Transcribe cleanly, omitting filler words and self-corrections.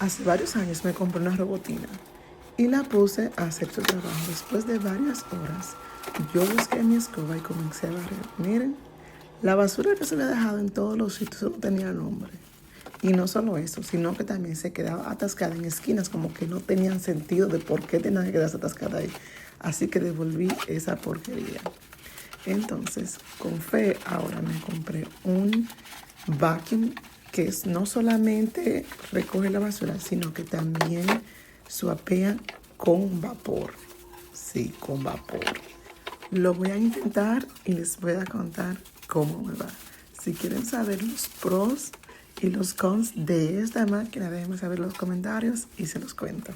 Hace varios años me compré una robotina y la puse a hacer su trabajo. Después de varias horas, yo busqué mi escoba y comencé a barrer. Miren, la basura que se había dejado en todos los sitios no tenía nombre. Y no solo eso, sino que también se quedaba atascada en esquinas como que no tenían sentido de por qué tenía que quedarse atascada ahí. Así que devolví esa porquería. Entonces, con fe, ahora me compré un vacuum que es no solamente recoge la basura, sino que también suapea con vapor. Sí, con vapor. Lo voy a intentar y les voy a contar cómo me va. Si quieren saber los pros y los cons de esta máquina, déjenme saber en los comentarios y se los cuento.